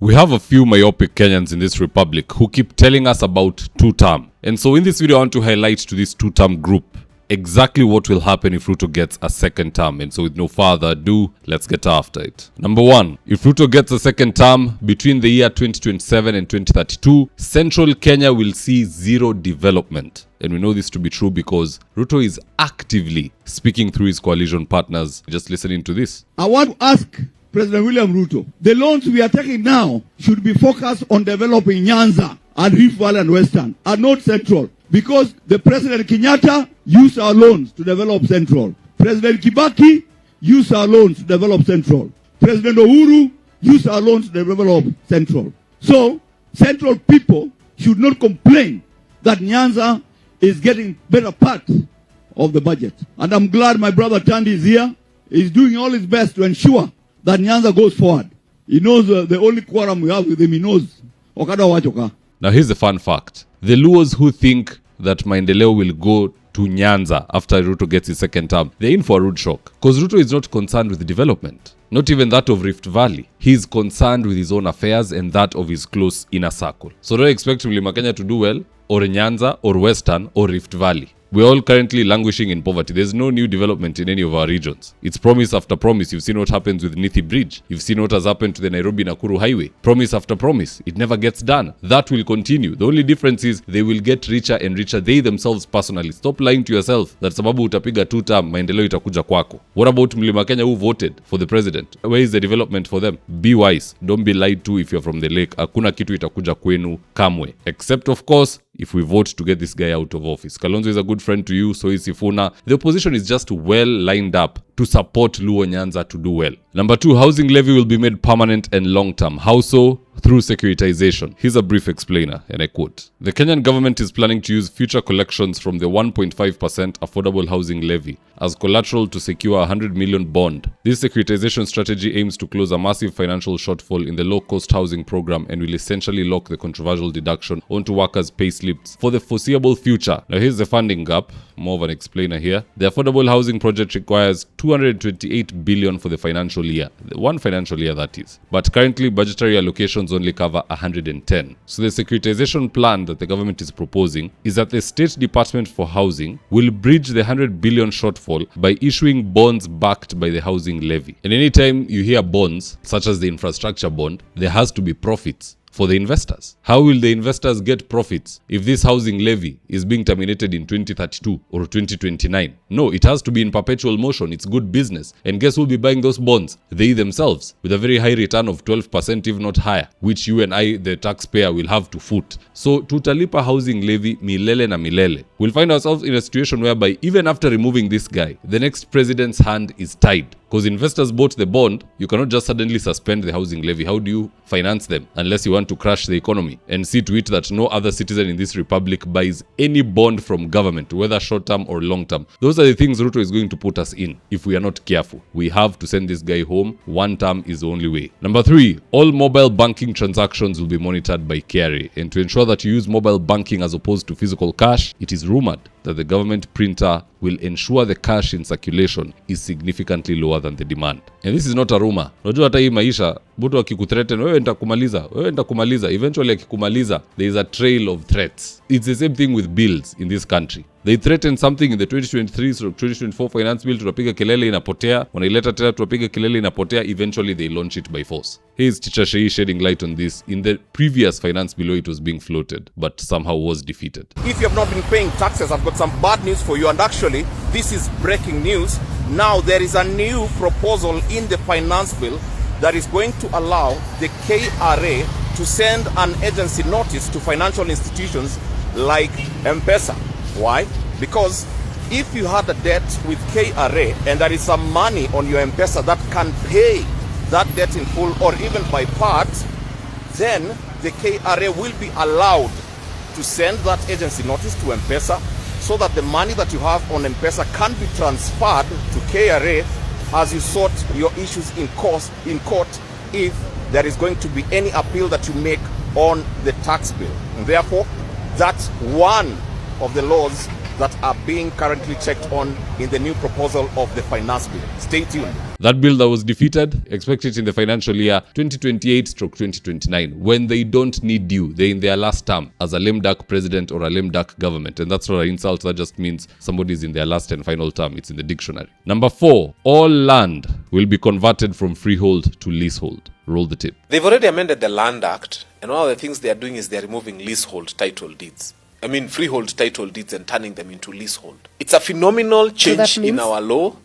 We have a few myopic Kenyans in this republic who keep telling us about two-term. And so in this video, I want to highlight to this two-term group exactly what will happen if Ruto gets a second term. And so with no further ado, let's get after it. Number one, if Ruto gets a second term between the year 2027 and 2032, Central Kenya will see zero development. And we know this to be true because Ruto is actively speaking through his coalition partners. Just listening to this. I want to ask President William Ruto, the loans we are taking now should be focused on developing Nyanza and Rift Valley and Western, and not Central. Because the President Kenyatta used our loans to develop Central. President Kibaki used our loans to develop Central. President Uhuru used our loans to develop Central. So, Central people should not complain that Nyanza is getting better part of the budget. And I'm glad my brother Tandy is here. He's doing all his best to ensure that Nyanza goes forward. He knows the only quorum we have with him, he knows. Okada wachoka. Now here's the fun fact. The Luos who think that Maendeleo will go to Nyanza after Ruto gets his second term, they're in for a rude shock. Because Ruto is not concerned with development. Not even that of Rift Valley. He's concerned with his own affairs and that of his close inner circle. So don't expect Mlima Kenya to do well, or Nyanza, or Western, or Rift Valley. We're all currently languishing in poverty. There's no new development in any of our regions. It's promise after promise. You've seen what happens with Nithi Bridge. You've seen what has happened to the Nairobi-Nakuru Highway. Promise after promise. It never gets done. That will continue. The only difference is they will get richer and richer. They themselves personally. Stop lying to yourself that sababu utapiga two-term, maendeleo itakuja kwako. What about Mlima Kenya who voted for the president? Where is the development for them? Be wise. Don't be lied to if you're from the lake. Hakuna kitu itakuja kwenu kamwe. Except of course, if we vote to get this guy out of office. Kalonzo is a good friend to you, so is Sifuna. The opposition is just well lined up to support Luo Nyanza to do well. Number two, housing levy will be made permanent and long-term. How so? Through securitization. Here's a brief explainer, and I quote. The Kenyan government is planning to use future collections from the 1.5% affordable housing levy as collateral to secure a 100 million bond. This securitization strategy aims to close a massive financial shortfall in the low-cost housing program and will essentially lock the controversial deduction onto workers' pay slips for the foreseeable future. Now here's the funding gap, more of an explainer here. The affordable housing project requires 228 billion for the financial year. One financial year, that is. But currently, budgetary allocations only cover 110. So the securitization plan that the government is proposing is that the State Department for Housing will bridge the 100 billion shortfall by issuing bonds backed by the housing levy. And anytime you hear bonds, such as the infrastructure bond, there has to be profits for the investors. How will the investors get profits if this housing levy is being terminated in 2032 or 2029? No, it has to be in perpetual motion. It's good business. And guess who will be buying those bonds? They themselves, with a very high return of 12%, if not higher, which you and I, the taxpayer, will have to foot. So, tutalipa housing levy milele na milele. We'll find ourselves in a situation whereby even after removing this guy, the next president's hand is tied. Because investors bought the bond, you cannot just suddenly suspend the housing levy. How do you finance them? Unless you want to crash the economy and see to it that no other citizen in this republic buys any bond from government, whether short-term or long-term. Those are the things Ruto is going to put us in if we are not careful. We have to send this guy home. One term is the only way. Number three, all mobile banking transactions will be monitored by KRA. And to ensure that you use mobile banking as opposed to physical cash, it is rumored that the government printer will ensure the cash in circulation is significantly lower than the demand. And this is not a rumor. Unajua hata hii maisha, mtu akikuthreaten, wewe nitakumaliza, eventually akikumaliza, there is a trail of threats. It's the same thing with bills in this country. They threatened something in the 2023-2024 finance bill, tunapiga kelele inapotea, wanaileta tena tunapiga kelele inapotea, eventually they launch it by force. Here's Teacher Shei shedding light on this. In the previous finance bill, it was being floated, but somehow was defeated. If you have not been paying taxes, I've got some bad news for you, and actually, this is breaking news. Now there is a new proposal in the finance bill that is going to allow the KRA to send an agency notice to financial institutions like MPESA. Why? Because if you had a debt with KRA and there is some money on your MPESA that can pay that debt in full or even by part, then the KRA will be allowed to send that agency notice to MPESA so that the money that you have on MPESA can be transferred to KRA as you sort your issues in court if there is going to be any appeal that you make on the tax bill. And therefore, that's one of the laws that are being currently checked on in the new proposal of the finance bill. Stay tuned. That bill that was defeated, expect it in the financial year 2028-2029, when they don't need you. They're in their last term as a lame duck president or a lame duck government. And that's not an insult, that just means somebody's in their last and final term. It's in the dictionary. Number 4, all land will be converted from freehold to leasehold. Roll the tape. They've already amended the Land Act, and one of the things they are doing is they are removing leasehold title deeds. Freehold title deeds and turning them into leasehold. It's a phenomenal change in our law.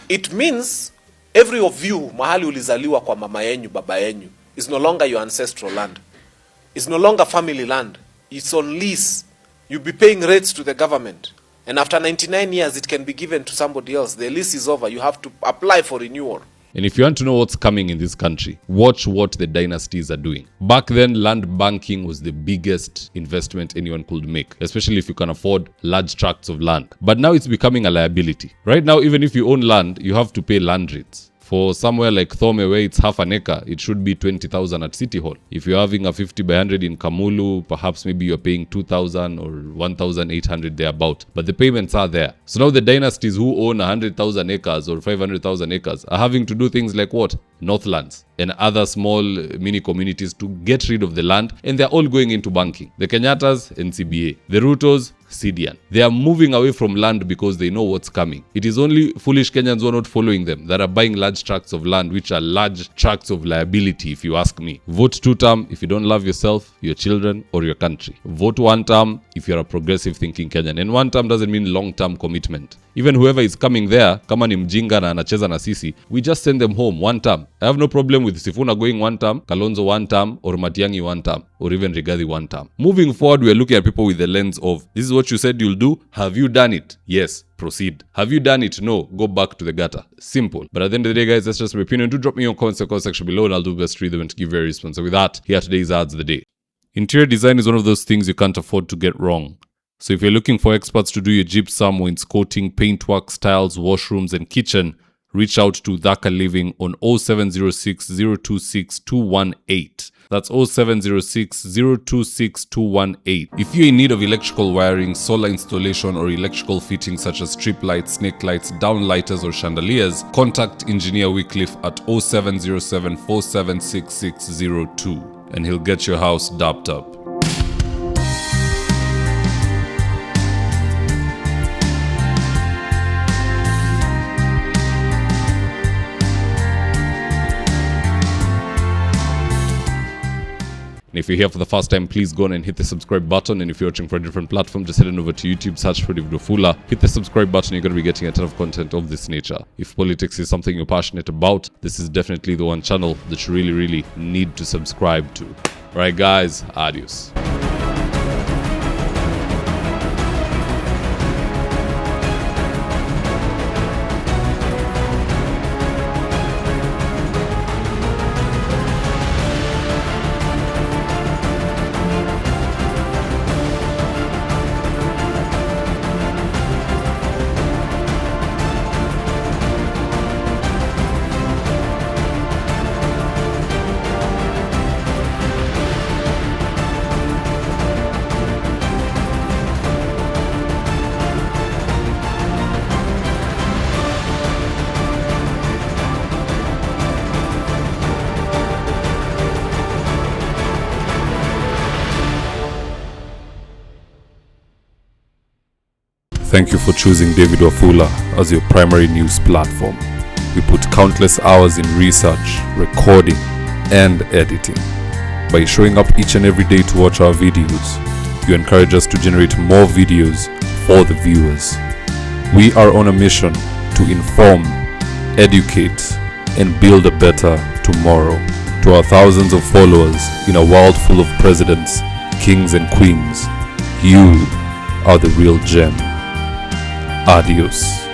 It means every of you, mahali ulizaliwa kwa mama yenyu, baba yenyu, is no longer your ancestral land. It's no longer family land. It's on lease. You'll be paying rates to the government. And after 99 years, it can be given to somebody else. The lease is over. You have to apply for renewal. And if you want to know what's coming in this country, watch what the dynasties are doing. Back then, land banking was the biggest investment anyone could make, especially if you can afford large tracts of land. But now it's becoming a liability. Right now, even if you own land, you have to pay land rates. For somewhere like Thome, where it's half an acre, it should be 20,000 at City Hall. If you're having a 50 by 100 in Kamulu, perhaps maybe you're paying 2,000 or 1,800 thereabout. But the payments are there. So now the dynasties who own 100,000 acres or 500,000 acres are having to do things like what? Northlands and other small mini communities to get rid of the land, and they're all going into banking. The Kenyatas, NCBA. The Rutos, CDN. They are moving away from land because they know what's coming. It is only foolish Kenyans who are not following them that are buying large tracts of land, which are large tracts of liability, if you ask me. Vote 2-term if you don't love yourself, your children, or your country. Vote 1-term if you're a progressive thinking Kenyan. And 1-term doesn't mean long-term commitment. Even whoever is coming there, kama ni mjinga na anacheza na sisi, we just send them home 1-term. I have no problem with Sifuna going 1-term, Kalonzo 1-term, or Matiang'i 1-term, or even Rigathi 1-term. Moving forward, we are looking at people with the lens of, this is what you said you'll do. Have you done it? Yes. Proceed. Have you done it? No. Go back to the gutter. Simple. But at the end of the day, guys, that's just my opinion. Do drop me your comments in the comment section below, and I'll do my best to read them and to give you a response. So with that, here are today's ads of the day. Interior design is one of those things you can't afford to get wrong. So if you're looking for experts to do your gypsum, wainscoting, paintwork, styles, washrooms, and kitchen, reach out to Dhaka Living on 0706 026 218. That's 0706 026 218. If you're in need of electrical wiring, solar installation, or electrical fittings such as strip lights, snake lights, downlighters, or chandeliers, contact Engineer Wycliffe at 0707 476602 and he'll get your house dapped up. And if you're here for the first time, please go on and hit the subscribe button. And if you're watching for a different platform, just head on over to YouTube, search for David Wafula, hit the subscribe button. You're going to be getting a ton of content of this nature. If politics is something you're passionate about, this is definitely the one channel that you really need to subscribe to. All right, guys, adios. Thank you for choosing David Wafula as your primary news platform. We put countless hours in research, recording, and editing. By showing up each and every day to watch our videos, you encourage us to generate more videos for the viewers. We are on a mission to inform, educate, and build a better tomorrow. To our thousands of followers in a world full of presidents, kings, and queens, you are the real gem. Adios.